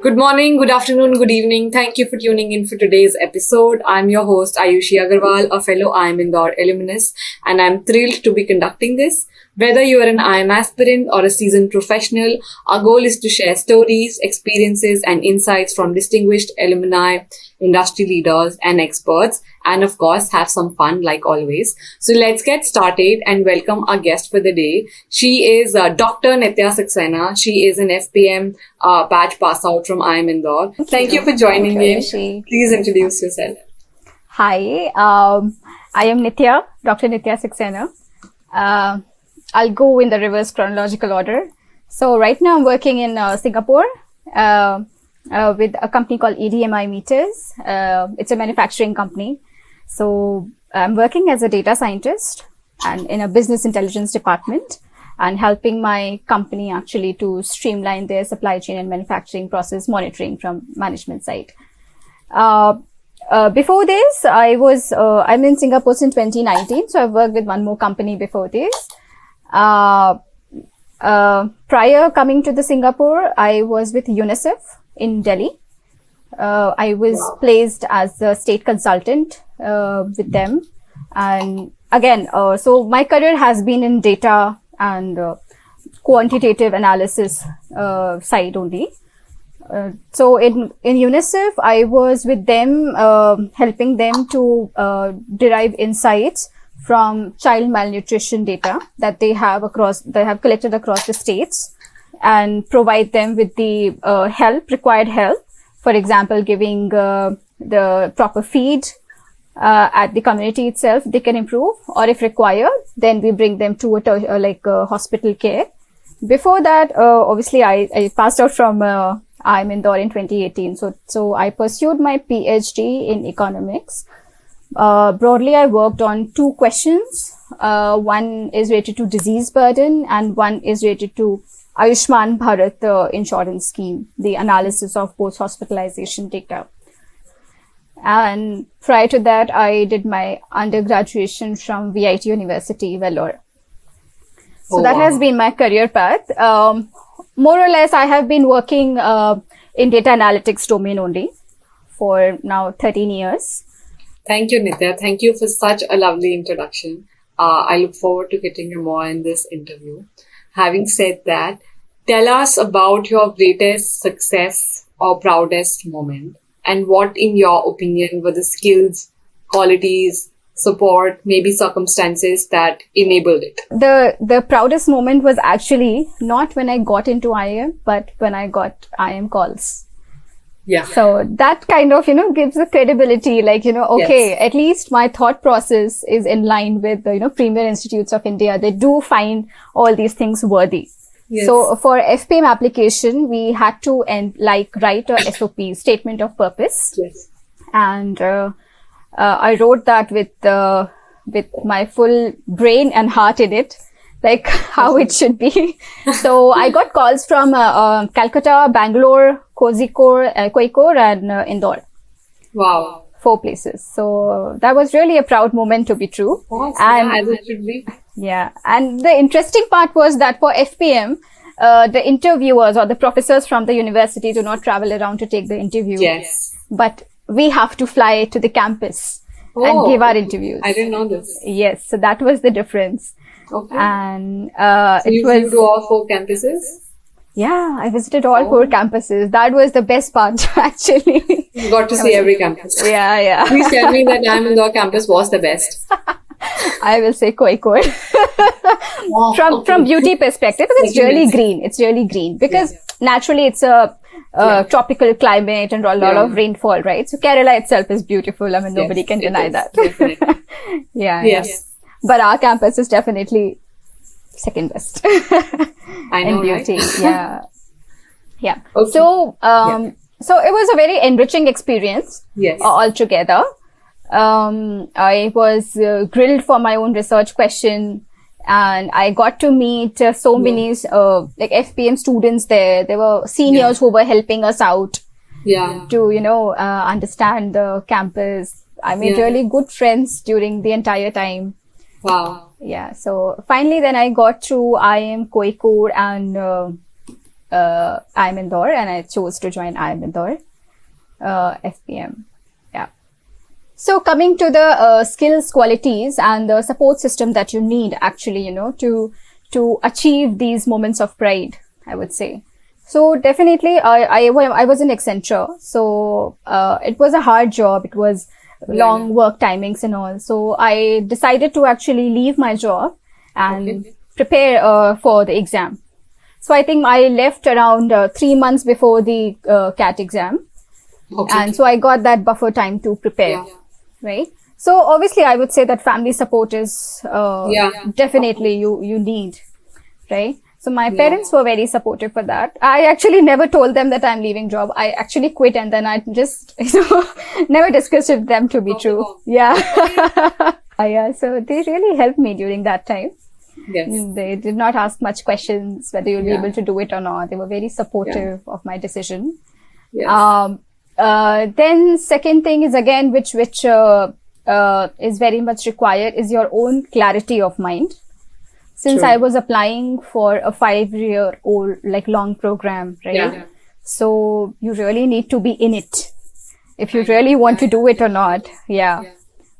Good morning, good afternoon, good evening. Thank you for tuning in for today's episode. I'm your host, Ayushi Agarwal, a fellow IIM Indore alumnus, and I'm thrilled to be conducting this. Whether you are an IIM aspirant or a seasoned professional, our goal is to share stories, experiences, and insights from distinguished alumni, industry leaders, and experts, and of course, have some fun like always. So let's get started and welcome our guest for the day. She is Dr. Nitya Saxena. She is an FPM batch pass out from IIM Indore. Thank you for joining in. Please introduce yourself. Hi, I am Nitya, Dr. Nitya Saxena. I'll go in the reverse chronological order. So right now I'm working in Singapore with a company called EDMI Meters. It's a manufacturing company. So I'm working as a data scientist and in a business intelligence department and helping my company actually to streamline their supply chain and manufacturing process monitoring from management side. Before this, I'm in Singapore since 2019. So I've worked with one more company before this. Prior coming to the Singapore, I was with UNICEF in Delhi. I was placed as a state consultant with them. And again, so my career has been in data and quantitative analysis side only. So in UNICEF, I was with them, helping them to derive insights from child malnutrition data that they have collected across the states and provide them with the required help. For example, giving the proper feed at the community itself, they can improve, or if required, then we bring them to a hospital care. Before that, obviously, I passed out from IIM Indore in 2018. So I pursued my PhD in economics. Broadly, I worked on two questions. One is related to disease burden and one is related to Ayushman Bharat insurance scheme, the analysis of post-hospitalization data. And prior to that, I did my undergraduation from VIT University, Vellore. So that has been my career path. More or less, I have been working in data analytics domain only for now 13 years. Thank you, Nitya. Thank you for such a lovely introduction. I look forward to getting you more in this interview. Having said that, tell us about your greatest success or proudest moment and what, in your opinion, were the skills, qualities, support, maybe circumstances that enabled it. The proudest moment was actually not when I got into IIM, but when I got IIM calls. Yeah. So that kind of, gives the credibility, okay, yes, at least my thought process is in line with the, premier institutes of India. They do find all these things worthy. Yes. So for FPM application, we had to write a SOP, statement of purpose. Yes. And I wrote that with my full brain and heart in it, like how it should be. So I got calls from Calcutta, Bangalore, Kozhikode, and Indore. Wow. 4 places. So that was really a proud moment to be true. Yes, and as it should be. Yeah. And the interesting part was that for FPM, the interviewers or the professors from the university do not travel around to take the interview. Yes. But we have to fly to the campus and give our interviews. I didn't know this. Yes. So that was the difference. Okay. And so you flew to all 4 campuses? Yeah, I visited all 4 campuses. That was the best part, actually. You got to see every campus. Yeah. Please tell me that IIM Indore campus was the best. I will say Kozhikode. From beauty perspective, because it's really green. It's really green because naturally it's a tropical climate and a lot of rainfall, right? So Kerala itself is beautiful. I mean, nobody can deny that. Yes. But our campus is definitely second best. I know, in beauty. Right? Yeah. Okay. So it was a very enriching experience. Yes. Altogether. I was grilled for my own research question, and I got to meet so many FPM students there. There were seniors who were helping us out to understand the campus. I made really good friends during the entire time. Wow. Yeah. So finally, then I got through IIM Kozhikode and IIM Indore, and I chose to join IIM Indore, FPM. Yeah. So coming to the skills, qualities, and the support system that you need actually, to achieve these moments of pride, I would say. So definitely, I was in Accenture. So it was a hard job. It was long work timings and all. So I decided to actually leave my job and prepare for the exam. So I think I left around 3 months before the CAT exam. And so I got that buffer time to prepare, right? So obviously I would say that family support is definitely you need, right? So my parents were very supportive for that. I actually never told them that I'm leaving job. I actually quit, and then I just never discussed with them to be true. Yeah. Yeah. So they really helped me during that time. Yes. They did not ask much questions whether you'll be able to do it or not. They were very supportive of my decision. Yes. Then second thing is again, which is very much required, is your own clarity of mind. Since I was applying for a 5-year-old long program, right? Yeah. So you really need to be in it if you really want to do it or not. Yeah.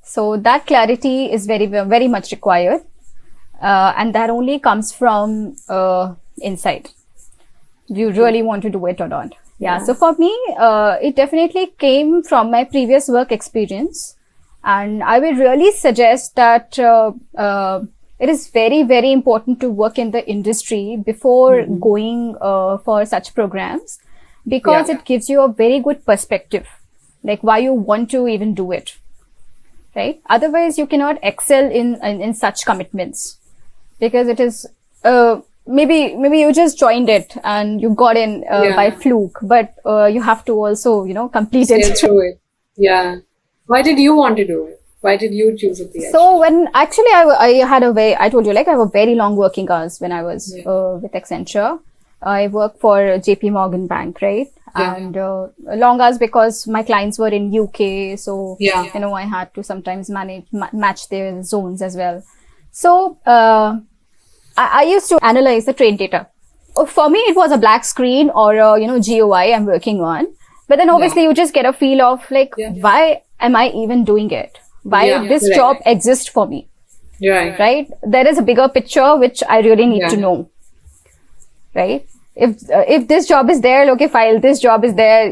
So that clarity is very, very much required. And that only comes from inside. Do you really want to do it or not? Yeah. So for me, it definitely came from my previous work experience. And I will really suggest that it is very, very important to work in the industry before going for such programs, because it gives you a very good perspective, like why you want to even do it, right? Otherwise, you cannot excel in such commitments, because it is maybe you just joined it and you got in by fluke, but you have to also complete it. Through it. Yeah. Why did you want to do it? Why did you choose it? So when actually I had I told you, I have a very long working hours when I was with Accenture. I worked for JP Morgan Bank, right? And long hours because my clients were in UK. So, I had to sometimes match their zones as well. So, I used to analyze the trade data. For me, it was a black screen or, GUI I'm working on. But then obviously you just get a feel of why am I even doing it? Why this job exists for me? Right? There is a bigger picture which I really need to know. Right? If this job is there, okay, file, this job is there,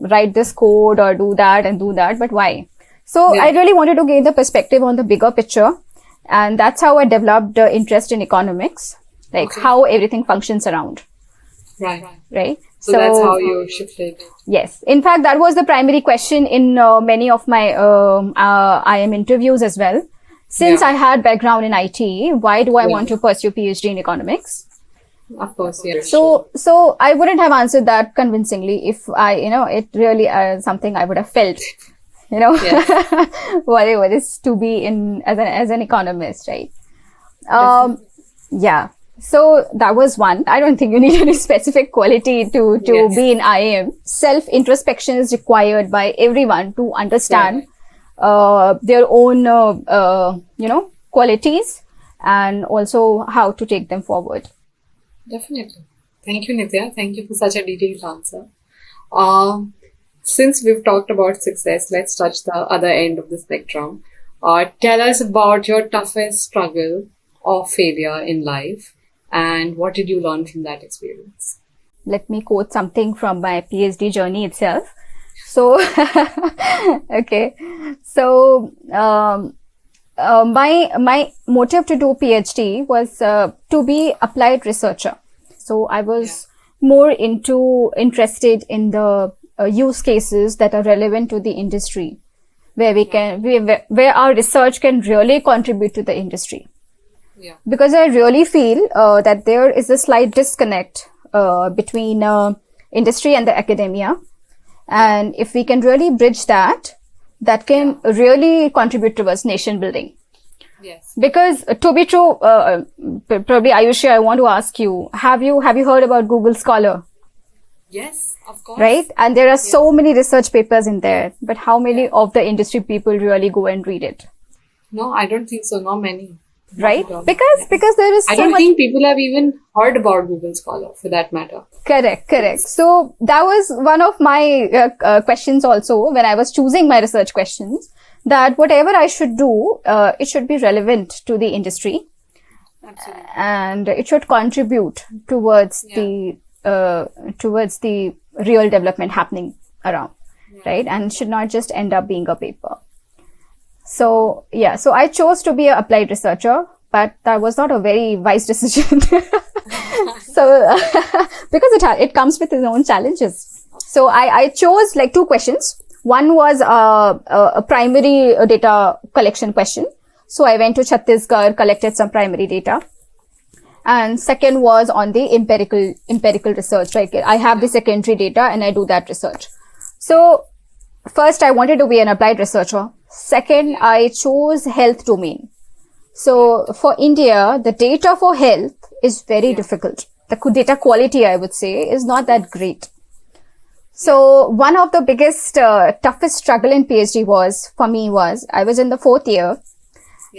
write this code or do that, but why? So I really wanted to gain the perspective on the bigger picture. And that's how I developed interest in economics, how everything functions around. Right? So that's how you shifted. Yes. In fact, that was the primary question in many of my IIM interviews as well. Since I had background in IT, why do I want to pursue PhD in economics? Of course, So I wouldn't have answered that convincingly if it really something I would have felt, whatever it is to be in as an economist, right? So that was one. I don't think you need any specific quality to be in IIM. Self-introspection is required by everyone to understand their own, qualities and also how to take them forward. Definitely. Thank you, Nitya. Thank you for such a detailed answer. Since we've talked about success, let's touch the other end of the spectrum. Tell us about your toughest struggle or failure in life, and what did you learn from that experience? Let me quote something from my PhD journey itself. So, okay. So, my motive to do PhD was to be applied researcher. So I was more interested in the use cases that are relevant to the industry, where where our research can really contribute to the industry. Because I really feel that there is a slight disconnect between industry and the academia, and if we can really bridge that can really contribute towards nation building. Yes. Because to be true, probably Ayushi, I want to ask you: have you heard about Google Scholar? Yes, of course. Right, and there are so many research papers in there, but how many of the industry people really go and read it? No, I don't think so. Not many. right? Not at all. Because there is I so don't much. think people have even heard about Google Scholar for that matter. Correct. So that was one of my questions also when I was choosing my research questions, that whatever I should do, it should be relevant to the industry. Absolutely. And it should contribute towards the real development happening around, right? And should not just end up being a paper. So I chose to be an applied researcher, but that was not a very wise decision. So because it comes with its own challenges. So I chose like two questions. One was a primary data collection question. So I went to Chhattisgarh, collected some primary data. And second was on the empirical research. Like I have the secondary data and I do that research. So first I wanted to be an applied researcher. Second, I chose health domain. So for India, the data for health is very difficult. The data quality, I would say, is not that great. So one of the biggest, toughest struggle in PhD was I was in the fourth year.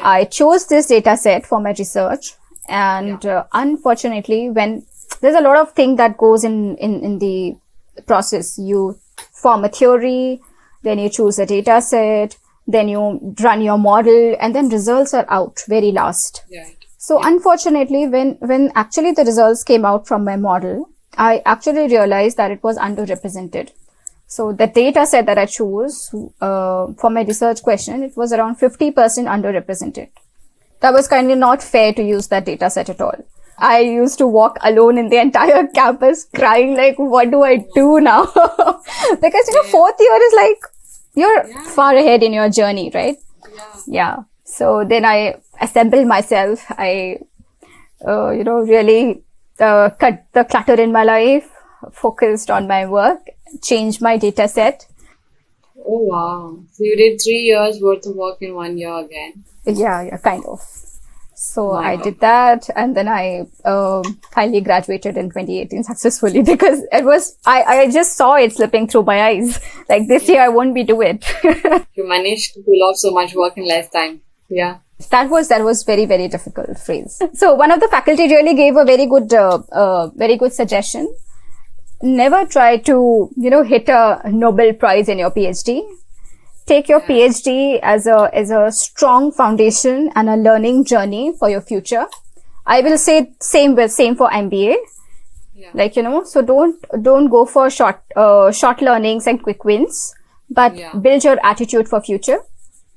I chose this data set for my research. And unfortunately, when there's a lot of things that goes in the process, you form a theory, then you choose a data set, then you run your model, and then results are out very last. Right. So unfortunately, when actually the results came out from my model, I actually realized that it was underrepresented. So the data set that I chose for my research question, it was around 50% underrepresented. That was kind of not fair to use that data set at all. I used to walk alone in the entire campus crying like, what do I do now? Because, fourth year is like, you're far ahead in your journey, right? Yeah. So then I assembled myself. I, really cut the clutter in my life, focused on my work, changed my data set. Oh, wow. So you did 3 years worth of work in 1 year again. Yeah, kind of. So I did that, and then I finally graduated in 2018 successfully, because I just saw it slipping through my eyes. Like this year I won't be doing it. You managed to pull off so much work in less time. Yeah. That was very, very difficult phrase. So one of the faculty really gave a very good suggestion. Never try to, hit a Nobel Prize in your PhD. Take your PhD as a strong foundation and a learning journey for your future. I will say same for MBA. Yeah. Like, so don't go for short learnings and quick wins, but build your attitude for future.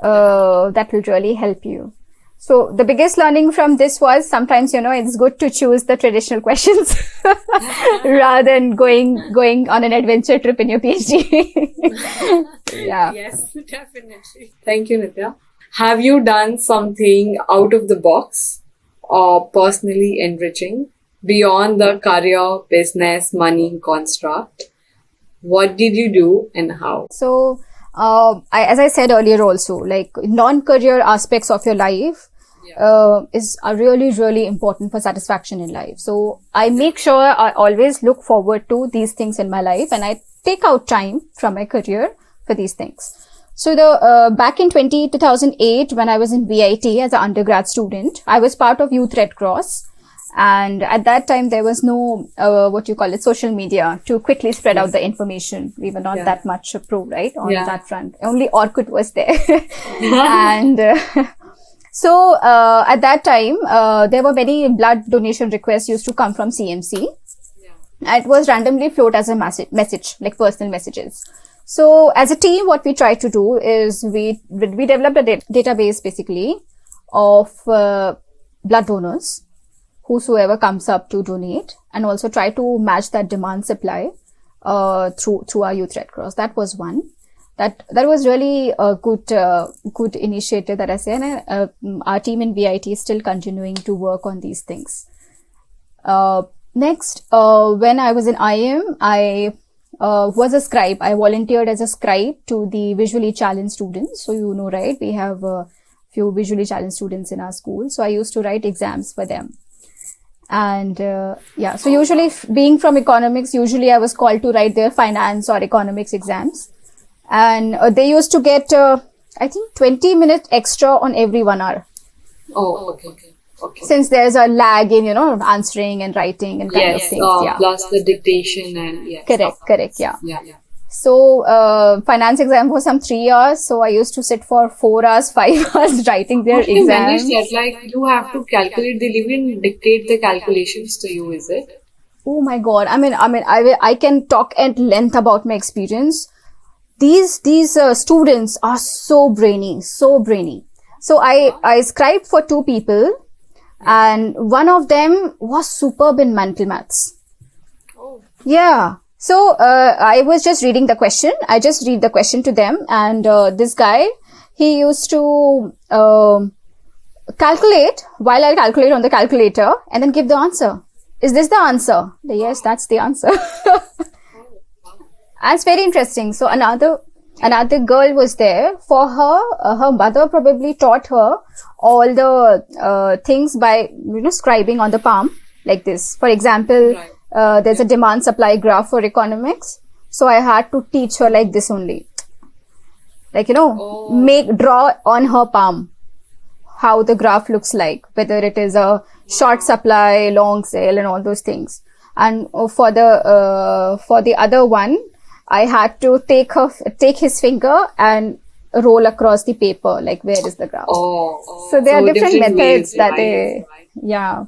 That will really help you. So the biggest learning from this was sometimes, it's good to choose the traditional questions rather than going on an adventure trip in your PhD. Yeah. Yes, definitely. Thank you, Nitya. Have you done something out of the box or personally enriching beyond the career, business, money construct? What did you do and how? So, as I said earlier also, like non-career aspects of your life are really, really important for satisfaction in life. So I make sure I always look forward to these things in my life, and I take out time from my career for these things. So back in 2008, when I was in VIT as an undergrad student, I was part of Youth Red Cross. And at that time, there was no, social media to quickly spread out the information. We were not that much pro, right? On that front. Only Orkut was there. And so at that time, there were many blood donation requests used to come from CMC. It was randomly float as a message, like personal messages. So as a team, what we tried to do is we developed a database basically of blood donors, whosoever comes up to donate, and also try to match that demand supply through our Youth Red Cross. That was one. That was really a good initiative that I say, and our team in VIT is still continuing to work on these things. Next, when I was in IIM, I was a scribe. I volunteered as a scribe to the visually challenged students. So right, we have a few visually challenged students in our school. So I used to write exams for them. And so usually being from economics, usually I was called to write their finance or economics exams. And they used to get, I think 20 minutes extra on every 1 hour. Oh, okay. Okay. Since there's a lag in, answering and writing and kind of Yes, things. Yeah. plus the dictation and yes. Correct. Yeah. Yeah. So, finance exam was some 3 hours. So I used to sit for 4 hours, 5 hours writing their How do you manage exams. that? Like you have to calculate, they'll even dictate the calculations to you, is it? Oh my God. I can talk at length about my experience. These students are so brainy. So I scribed for 2 people, and one of them was superb in mental maths. Oh. Yeah. So I was just reading the question. I just read the question to them, and this guy, he used to calculate while I calculate on the calculator, and then give the answer. Is this the answer? Yes, that's the answer. And it's very interesting. So another girl was there. For her, her mother probably taught her all the things by scribing on the palm like this. For example, there's a demand supply graph for economics. So I had to teach her like this only. Like draw on her palm how the graph looks like, whether it is a short supply, long sale, and all those things. And for the other one, I had to take his finger and roll across the paper, like where is the graph. So there are different methods that yeah.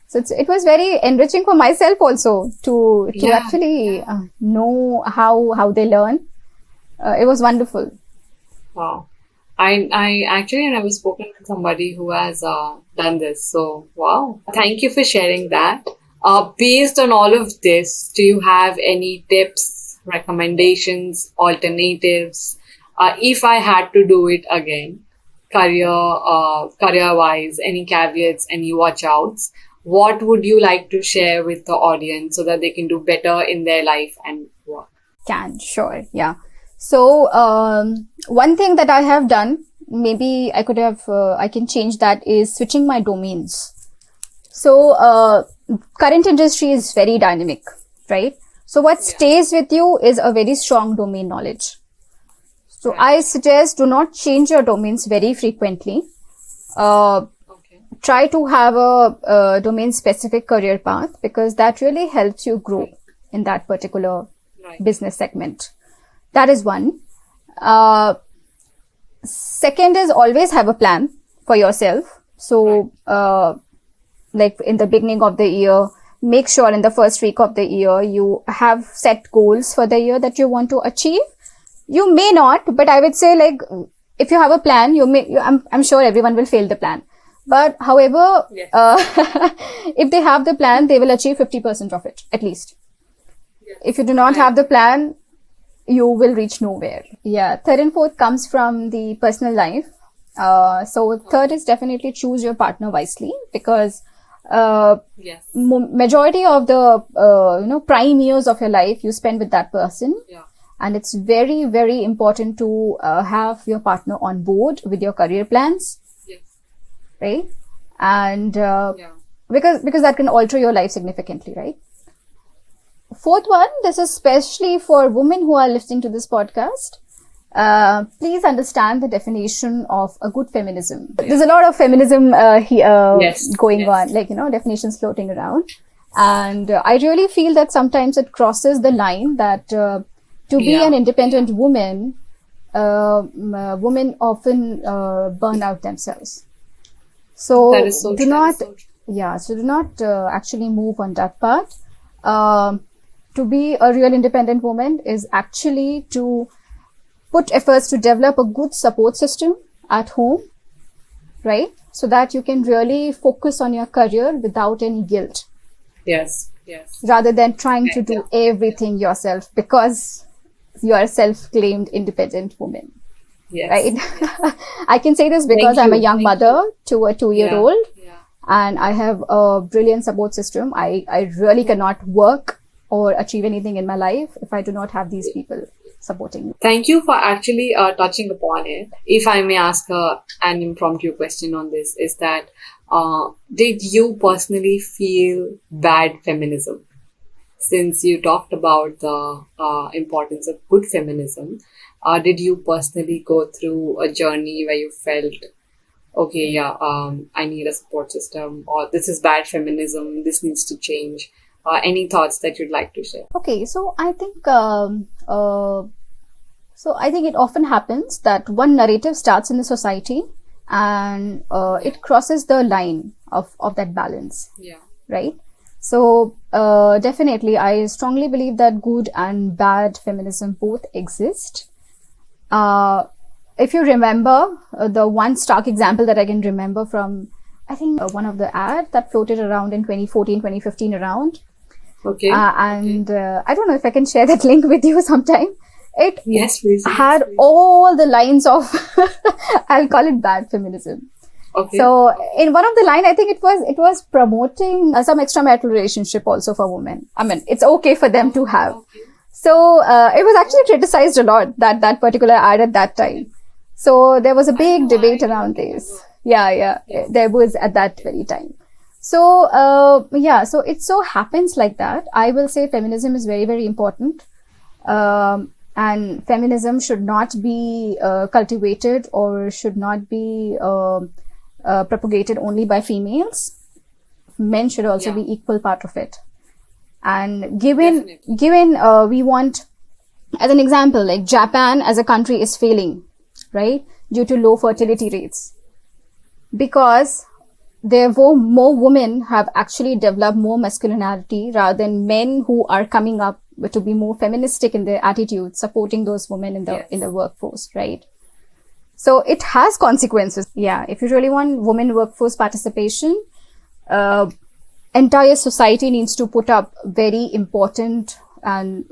So it was very enriching for myself also to actually know how they learn. It was wonderful. Wow. I actually never spoken to somebody who has done this. So, wow. Thank you for sharing that. Based on all of this, do you have any tips, recommendations, alternatives? If I had to do it again, career-wise, any caveats, any watch-outs, what would you like to share with the audience so that they can do better in their life and work? Sure. Yeah. So, one thing that I have done, maybe I can change that, is switching my domains. So, current industry is very dynamic, right? So what stays with you is a very strong domain knowledge. So I suggest do not change your domains very frequently. Try to have a domain specific career path, because that really helps you grow in that particular business segment. That is one. Second is always have a plan for yourself. So, like in the beginning of the year, make sure in the first week of the year, you have set goals for the year that you want to achieve. You may not, but I would say, like, if you have a plan, I'm sure everyone will fail the plan. But however, if they have the plan, they will achieve 50% of it, at least. If you do not have the plan, you will reach nowhere. Yeah. Third and fourth comes from the personal life. So third is definitely choose your partner wisely, because majority of the prime years of your life you spend with that person. And it's very, very important to have your partner on board with your career plans. Right? And because that can alter your life significantly, right? Fourth one, this is especially for women who are listening to this podcast. Please understand the definition of a good feminism. There's a lot of feminism going on, like, definitions floating around. And I really feel that sometimes it crosses the line that to be an independent woman, women often burn out themselves. So, that is so do not actually move on that part. To be a real independent woman is actually to put efforts to develop a good support system at home, right? So that you can really focus on your career without any guilt. Yes. Rather than trying to do everything yourself, because you are a self-claimed independent woman. Yes. Right? I can say this because I'm a young mother to a 2-year-old, and I have a brilliant support system. I really cannot work or achieve anything in my life if I do not have these people supporting me. Thank you for actually touching upon it. If I may ask an impromptu question on this, is that did you personally feel bad feminism? Since you talked about the importance of good feminism, did you personally go through a journey where you felt okay, yeah, I need a support system, or this is bad feminism, this needs to change. Any thoughts that you'd like to share? Okay, so I think it often happens that one narrative starts in the society and it crosses the line of that balance, Yeah. right? So definitely, I strongly believe that good and bad feminism both exist. If you remember, the one stark example that I can remember from, I think, one of the ads that floated around in 2014, 2015 around. Okay. And I don't know if I can share that link with you sometime. It Yes, please. had all the lines of, I'll call it bad feminism. Okay. So in one of the line, I think it was promoting some extramarital relationship also for women. I mean, it's okay for them to have. So it was actually criticized a lot, that particular ad at that time. So there was a big debate around this. Yeah, there was at that very time. So so it so happens like that. I will say feminism is very, very important. And feminism should not be cultivated or should not be propagated only by females. Men should also be equal part of it. And given we want, as an example, like Japan as a country is failing, right, due to low fertility rates, because there were more women have actually developed more masculinity rather than men who are coming up to be more feministic in their attitude, supporting those women in the workforce, right? So it has consequences. Yeah, if you really want women workforce participation, entire society needs to put up very important and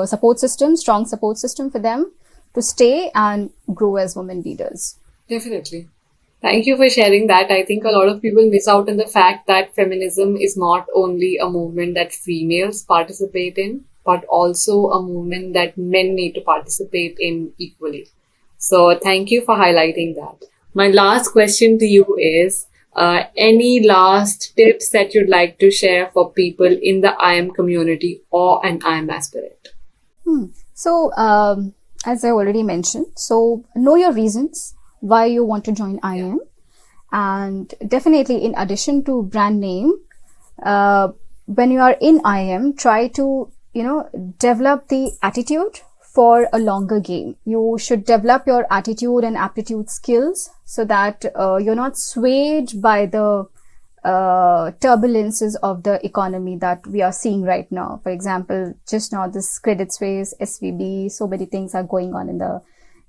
support system, strong support system for them to stay and grow as women leaders. Definitely. Thank you for sharing that. I think a lot of people miss out on the fact that feminism is not only a movement that females participate in, but also a movement that men need to participate in equally. So thank you for highlighting that. My last question to you is, any last tips that you'd like to share for people in the IIM community or an IIM aspirant? So, as I already mentioned, so know your reasons why you want to join IIM. And definitely, in addition to brand name, when you are in IIM, try to, develop the attitude for a longer game. You should develop your attitude and aptitude skills so that you're not swayed by the turbulences of the economy that we are seeing right now. For example, just now this Credit Suisse, SVB, so many things are going on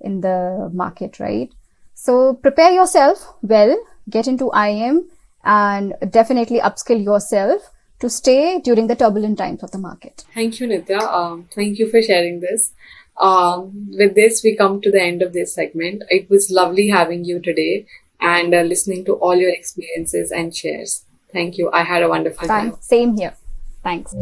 in the market, right? So prepare yourself well, get into IIM and definitely upskill yourself to stay during the turbulent times of the market. Thank you, Nitya. Thank you for sharing this. With this, we come to the end of this segment. It was lovely having you today and listening to all your experiences and shares. Thank you. I had a wonderful time. Same here. Thanks.